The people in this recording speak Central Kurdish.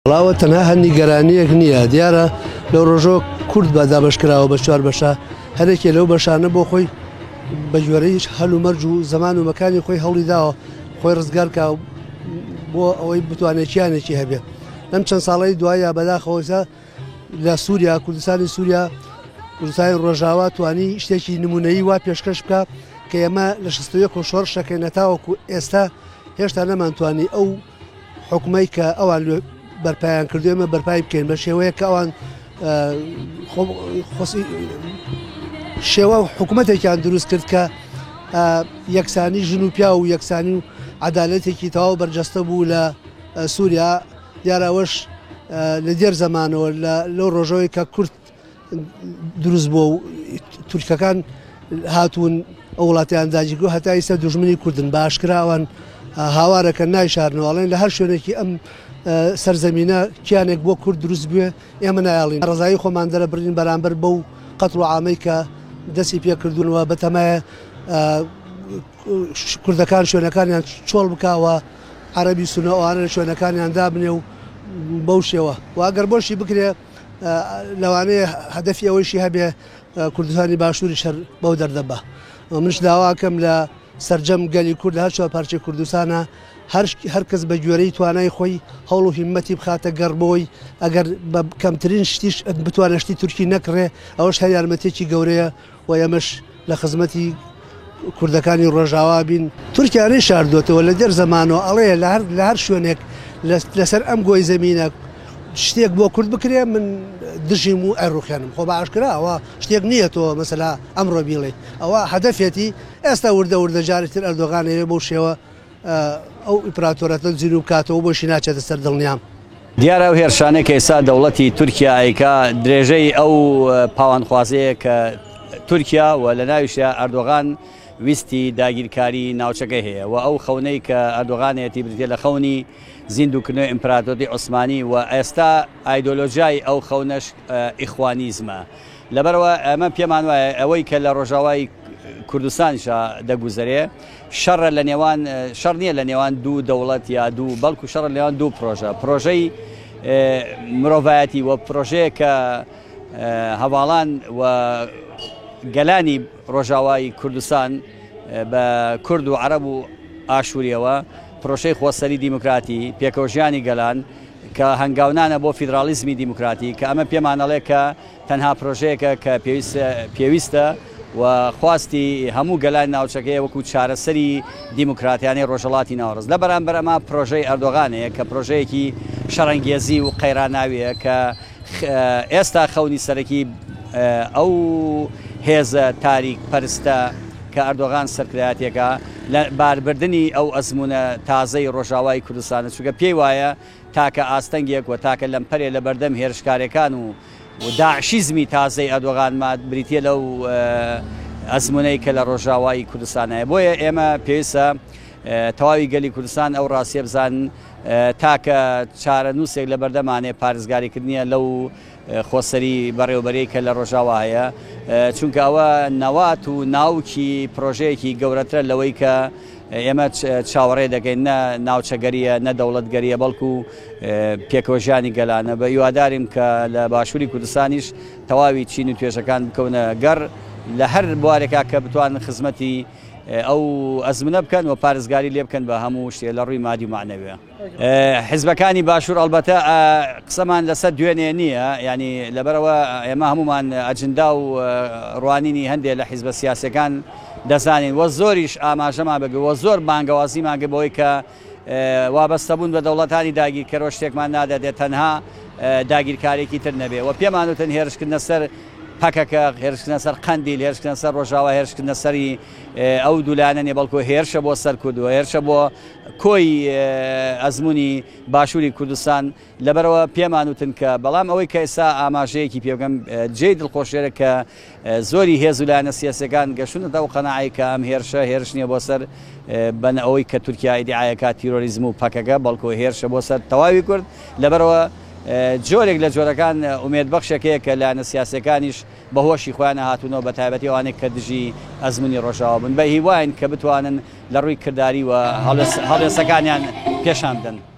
وڵاوە تەنها هەر نیگەرانیەک نییە دیارە لەو ڕۆژۆ کورد بە دابەشکراوە بە چوار بەشە هەرێکێ لەو بەشانە بۆ خۆی بە جوێرەی هەل و مەرج و زەمان و مەکانی خۆی هەوڵی داوە خۆی ڕزگار کا بۆ ئەوەی بتوانێت چیانێکی هەبێ لەم چەند ساڵی دوایە بەداخەوەسە لە سووریا کوردستانی سووریا کوردستانی ڕۆژاوا توانی شتێکی نمونەیی وا پێشکەش بکە کە ئێمە لە 61 شۆڕ شەکەینەتاوەکو ئێستا هێشتا نەمانتوانی ئەو حکومەی کە ئەوان بەرپایان کردوێمە بەرپای بکەین بە شێوەیە کە ئەوان شێوە حکوومەتێکیان دروست کرد کە یەکسانی ژن و پیا و یەکسانی و عەدالەتێکی تەواو بەرجەستە بوو لە سووریا دیارەوەش لە دێر زەمانەوە لەو ڕۆژەوەی کە کورد دروست بووە و تورکەکان هاتوون ئەو وڵاتیان داگیرکردو هەتا ئێستا دوژمنی کوردن بە ئاشکرا ئەوان هاوارەکە نایشارنەوەڵێن لە هەر شوێنێکی ئەم سەرزەمینە کیانێک بۆ کورد دروست بوێ ئێمە نایاڵین ڕزایی خۆمان دەرە بڕین بەرامبەر بەو قەتڵ و عامەی کە دەستی پێکردوونەوە بەتەمایە کوردەکان شوێنەکانیان چۆڵ بکاوە عەرەبی سونەوانە شوێنەکانیان دابنێ و بەو شێوە واگەر بۆشی بکرێ لەوانەیە هەدەفی ئەوەیشی هەبێ کوردستانی باشووری شەر بەو دەردەبە منش داواکەم لە سەرجەم گەلی کورد هەر چوار پارچەی کوردستانە هەر کەس بە گوێرەی توانای خۆی هەوڵ و هیممەتی بخاتە گەڕبەوەی ئەگەر بە کەمترین شتیش بتوانە شتی تورکی نەکڕێ ئەوەش هەر یارمەتێکی گەورەیە و ئێمەش لە خزمەتی کوردەکانی ڕۆژاوا بین تورکیانەی شاردوێتەوە لە دێر زەمانەوە ئەڵێ لە هەر شوێنێک لەسەر ئەم گۆی زەمینە شتێک بۆ کورد بکرێ من دژیم و ئەڕوخێنم خۆ بە ئاشکرا ئەوە شتێک نییەتەوە مەسەلا ئەمڕۆ بیڵێ ئەوە هەدەفێتی ئێستا وردە جارێتتر ئەردۆغانەوێ بۆ شێوە ئەو ئیمپراتۆرەتە زیین و بکاتەوە بۆشی ناچێتە سەر دڵنیام دیارە ئەو هێرشانەی کە ئێستا دەوڵەتی تورکیا ئەیکا درێژەی ئەو پاوانخوازەیە کە تورکیا و لە ناویشە ئەردۆغان ویستی داگیرکاری ناوچەکەی هەیە و ئەو خەونەی کە ئەردۆغانێتی بریتێ لە خەونی زیندوکردنەوەی ئیمپراتۆری عوسمانی و ئێستا ئایدۆلۆژیای ئەو خەونەش ئیخوانیزمە لەبەرەوە ئەمە پێمان وایە ئەوەی کە لە ڕۆژاوای کوردستانیشە دەگوزەرێ شەڕە لە نێوان شەڕ نییە لە نێوان دوو دەوڵەت یا دوو بەڵکو شەڕ لە نێوان دوو پرۆژەی مرۆڤایەتی و پرۆژەیە کە هەواڵان و گەلانی ڕۆژاوای کوردستان بە کورد و عەرەب و ئاشووریەوە پرۆژەی خۆسەری دیموکراتی پێکەوەژیانی گەلان کە هەنگاونانە بۆ فیدرالیزمی دیموکراتی کە ئەمە پێمانەڵێ کە تەنها پرۆژەیەکە کە پێویستە و خواستی هەموو گەلانی ناوچەکەی وەکو چارەسەری دیموکراتیانی ڕۆژهەڵاتی ناوەڕست لە بەرامبەر ئەمە پرۆژەی ئەردۆغانەیە کە پرۆژەیەکی شەڕەنگێزی و قەیراناویە کە ئێستا خەونی سەرەکی ئەو هێزە تاریک پەرستە کە ئەردۆغان سەرکرایەتێکە لە باربردنی ئەو ئەزمونە تازەی ڕۆژاوای کوردستانە چونکە پێی وایە تاکە ئاستەنگێک و تاکە لەمپەرێ لە بەردەم هێرشکارەکان و داعشیزمی تازەی ئەردۆغان بریتە لەو ئەزمونەی کە لە ڕۆژاوای کوردستانەیە بۆیە ئێمە پێویستە تەواوی گەلی کوردستان ئەو ڕاستیە بزانن تاکە چارە نووسێک لە بەردەمانێ پارێزگاریکردنیە لەو خۆسەری بەڕێوەبەرەی کە لە ڕۆژاوا هەیە چونکە ئەوە نەوات و ناوکی پرۆژەیەکی گەورەترە لەوەی کە ئێمە چاوەڕێ دەکەین نە ناوچەگەریە نە دەوڵەتگەریە بەڵکو پێکەوەژیانی گەلانە بە هیواداریم کە لە باشووری کوردستانیش تەواوی چین و توێژەکان بکەونە گەڕ لە هەر بوارێکا کە بتوانن خزمەتی ئەو ئەزمونە بکەن و پارێزگاری لێ بکەن بە هەموو شتێ لە ڕووی مادی و معنەویە حیزبەکانی باشوور ئەڵبەتە قسەمان لەسەر دوێنێ نییە ینی لەبەرەوە ئێمە هەمومان ئەجندا و ڕوانینی هەندێک لە حیزبە سیاسەکان دەزانین وە زۆریش ئاماژەمان بگە وە زۆر بانگەوازیمان گە بەوەی کە وابەستەبوون بە دەوڵەتانی داگیرکەرەوە شتێکمان نادەدێت تەنها داگیرکارێکی تر نەبێ و پێمان وتن هێرشکردنە سەر پەکەکە هێرشکردنە سەر قەندیل هێرشکردنە سەر ڕۆژاوا هێرشکردنە سەری ئەو دوولانە نیە بەڵکو هێرشە بۆ سەر کوردووە هێرشە بۆ کۆی ئەزمموی باشووری کوردستان لەبەرەوە پێمان وتن کە بەڵام ئەوەی کە ئێستا ئاماژەیەکی پێبگەم جێی دڵخۆشێرە کە زۆری هێز و لایەنە سیاسەکان گەشتونەتە و قەناعی کە ئەم هێرشە هێرش نییە بۆ سەر بەن ئەوەی کە تورکیا ئیدعایەکە تیرۆریزم و پەکەکە بەڵکو هێرشە بۆ سەر تەواوی کورد لەبەرەوە جۆرێک لە جۆرەکان ئومێدبەخشێکەیە کە لایەنە سیاسەکانیش بەهۆشی خۆیان هاتوونەوە بە تایبەتی ئەوانێک کە دژی ئەزمموی ڕۆژاوا بن بە هیواین کە بتوانن لە ڕووی کردداری و هەڵێسەکانیان پێشان بدەن.